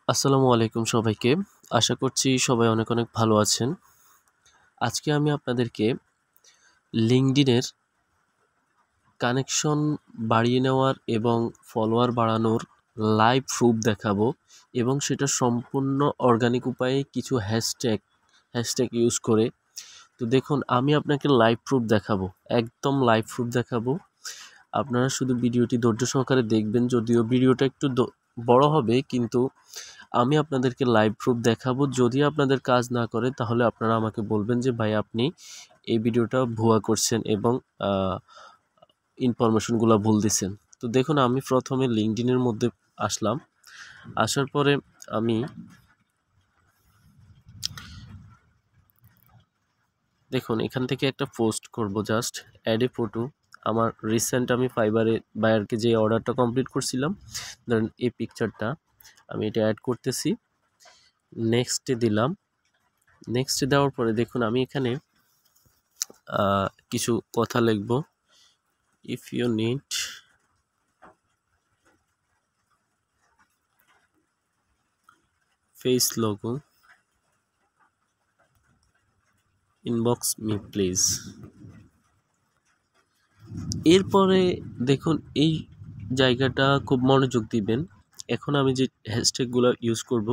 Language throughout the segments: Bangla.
আসসালামু আলাইকুম সবাইকে। আশা করছি সবাই অনেক অনেক ভালো আছেন। আজকে আমি আপনাদেরকে লিঙ্কডইনের কানেকশন বাড়িয়ে নেওয়ার এবং ফলোয়ার বাড়ানোর লাইভ প্রুফ দেখাবো এবং সেটা সম্পূর্ণ অর্গানিক উপায়ে কিছু হ্যাশট্যাগ ইউজ করে। তো দেখুন, আমি আপনাকে লাইভ প্রুফ দেখাবো, একদম লাইভ প্রুফ দেখাবো। আপনারা শুধু ভিডিওটি ধৈর্য সহকারে দেখবেন, যদিও ভিডিওটা একটু বড় হবে, কিন্তু আমি আপনাদেরকে লাইভ প্রুফ দেখাবো। যদি আপনাদের কাজ না করে তাহলে আপনারা আমাকে বলবেন যে ভাই আপনি এই ভিডিওটা ভুয়া করছেন এবং ইনফরমেশনগুলো ভুল দিচ্ছেন। তো দেখুন, আমি প্রথমে লিঙ্কডইনের মধ্যে আসলাম। আসার পরে আমি দেখুন এখান থেকে একটা পোস্ট করব, জাস্ট অ্যাড এ ফটো। আমার রিসেন্ট আমি ফাইবারে বায়ারকে যে অর্ডারটা কমপ্লিট করছিলাম, ধরেন এই পিকচারটা আমি এটা অ্যাড করতেছি। নেক্সটে দিলাম। নেক্সটে দেওয়ার পরে দেখুন আমি এখানে কিছু কথা লিখব। If you need face logo inbox me please. এরপরে দেখুন এই জায়গাটা খুব মনোযোগ দিবেন। এখন আমি যে হ্যাশট্যাগুলো ইউজ করব,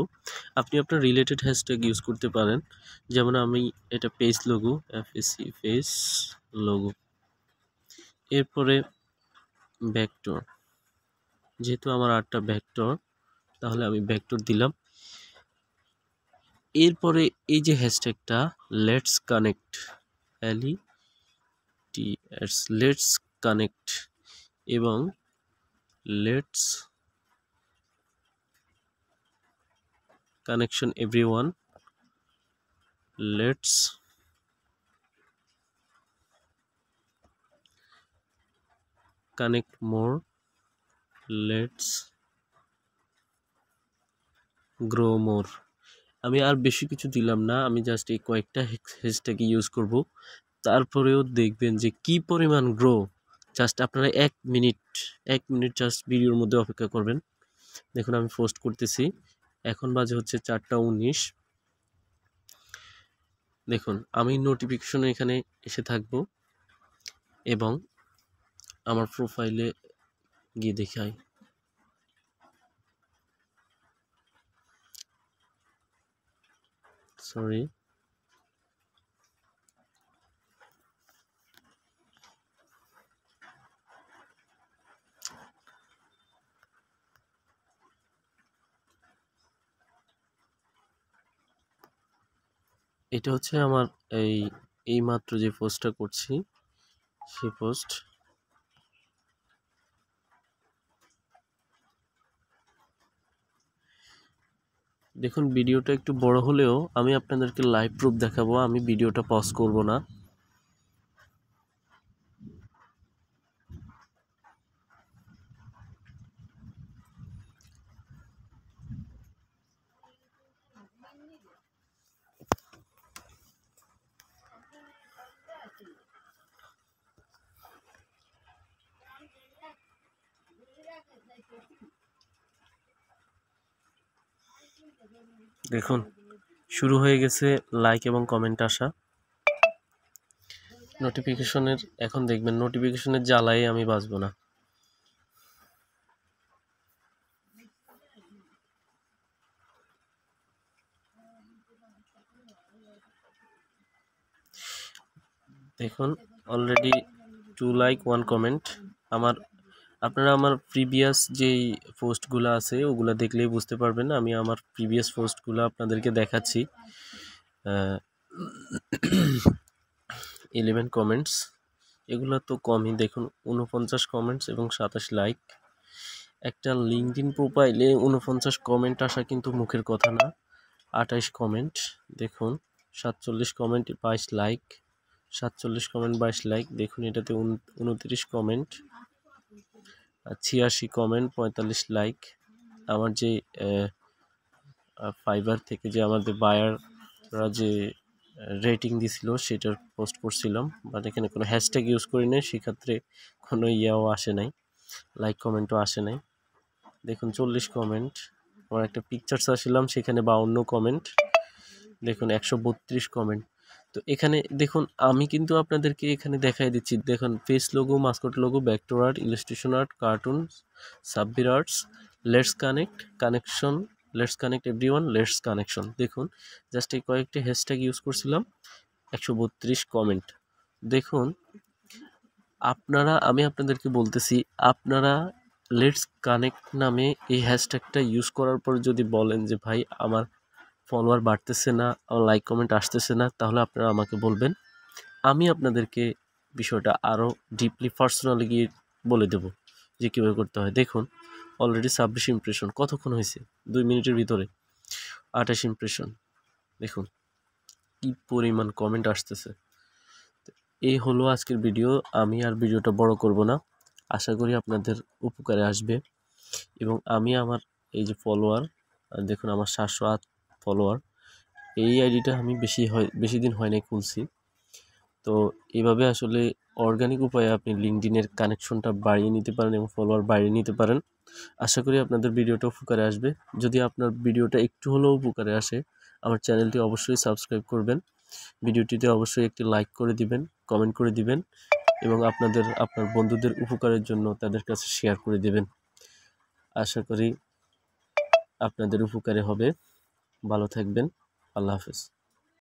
আপনি আপনার রিলেটেড হ্যাশট্যাগ ইউজ করতে পারেন। যেমন আমি এটা page logo, FAC face logo. এরপরে ভেক্টর, যেহেতু আমার 8টা ভেক্টর, তাহলে আমি ভেক্টর দিলাম। এরপরে এই যে হ্যাশট্যাগটা লেটস কানেক্ট, লেটস কানেক্ট এবং let's connection everyone, let's connect more, let's grow more. আমি আর বেশি কিছু দিলাম না, আমি জাস্ট এই কয়েকটা হ্যাশট্যাগ ইউজ করব। তারপরেও দেখবেন যে কি পরিমাণ গ্রো। জাস্ট আপনারা এক মিনিট জাস্ট ভিডিওর মধ্যে অপেক্ষা করবেন। দেখুন আমি পোস্ট করতেছি, এখন বাজে হচ্ছে 4টা 19। দেখুন আমি নোটিফিকেশনে এখানে এসে থাকব এবং আমার প্রোফাইলে গিয়ে দেখাই। সরি, এটা হচ্ছে আমার এই মাত্র যে পোস্টটা করছি সেই পোস্ট। দেখুন ভিডিওটা একটু বড় হলেও আমি আপনাদেরকে লাইভ প্রুফ দেখাবো, আমি ভিডিওটা পজ করব না। দেখুন শুরু হয়ে গেছে লাইক এবং কমেন্ট আসা। নোটিফিকেশনের এখন দেখবেন নোটিফিকেশনের জ্বালায় আমি বাঁচবো না। দেখুন অলরেডি 2 লাইক 1 কমেন্ট। আপনারা আমার প্রিভিয়াস যেই পোস্টগুলো আছে ওগুলো দেখলেই বুঝতে পারবেন। আমি আমার প্রিভিয়াস পোস্টগুলো আপনাদেরকে দেখাচ্ছি। 11 কমেন্টস, এগুলো তো কমই। দেখুন 49 কমেন্টস এবং 27 লাইক। একটা লিঙ্কডইন প্রোফাইলে 49 কমেন্ট আসা কিন্তু মুখের কথা না। 28 কমেন্ট, দেখুন 47 কমেন্ট 22 লাইক, 47 কমেন্ট 22 লাইক। দেখুন এটাতে 29 কমেন্ট, 86 কমেন্ট 45 লাইক। আমার যে ফাইবার থেকে যে আমাদের বায়াররা যে রেটিং দিছিল সেটার পোস্ট করছিলাম, বাট এখানে কোনো হ্যাশট্যাগ ইউজ করি নাই, সেক্ষেত্রে কোনো আসে নাই, লাইক কমেন্টও আসে নাই। দেখুন 40 কমেন্ট আমার একটা পিকচার্স আসলাম, সেখানে 52 কমেন্ট, দেখুন 132 কমেন্ট। তো এখানে দেখুন আমি কিন্তু আপনাদেরকে এখানে দেখাই দিচ্ছি, দেখুন face logo, Mascot logo, vector art, illustration art, cartoon, Sabbir arts, let's connect, connection, let's connect everyone, let's connection. দেখুন জাস্ট এই কয়েকটি হ্যাশট্যাগ ইউজ করছিলাম, 132 কমেন্ট। দেখুন আমি আপনাদেরকে বলতেছি, আপনারা লেটস কানেক্ট নামে এই হ্যাশট্যাগটা ইউজ করার পর যদি বলেন যে ভাই আমার ফলোয়ার বাড়তেছে না, আমার লাইক কমেন্ট আসতেছে না, তাহলে আপনারা আমাকে বলবেন, আমি আপনাদেরকে বিষয়টা আরও ডিপলি পার্সোনালি গিয়ে বলে দেব যে কীভাবে করতে হয়। দেখুন অলরেডি 26 ইমপ্রেশন, কতক্ষণ হয়েছে? 2 মিনিটের ভিতরে 28 ইমপ্রেশন। দেখুন কি পরিমাণ কমেন্ট আসতেছে। এই হলো আজকের ভিডিও, আমি আর ভিডিওটা বড় করব না, আশা করি আপনাদের উপকারে আসবে। এবং আমি আমার এই যে ফলোয়ার, দেখুন আমার 708 ফলোয়ার, এই আইডিটা আমি বেশি দিন হয় নাই খুলছি। তো এইভাবে আসলে অর্গানিক উপায়ে আপনি লিঙ্কডইনের কানেকশনটা বাড়িয়ে নিতে পারেন এবং ফলোয়ার বাড়িয়ে নিতে পারেন। আশা করি আপনাদের ভিডিওটা উপকারে আসবে। যদি আপনার ভিডিওটা একটু হলেও উপকারে আসে, আমার চ্যানেলটি অবশ্যই সাবস্ক্রাইব করবেন, ভিডিওটিতে অবশ্যই একটি লাইক করে দিবেন, কমেন্ট করে দিবেন এবং আপনার বন্ধুদের উপকারের জন্য তাদের কাছে শেয়ার করে দেবেন। আশা করি আপনাদের উপকারে হবে। ভালো থাকবেন। আল্লাহ হাফেজ।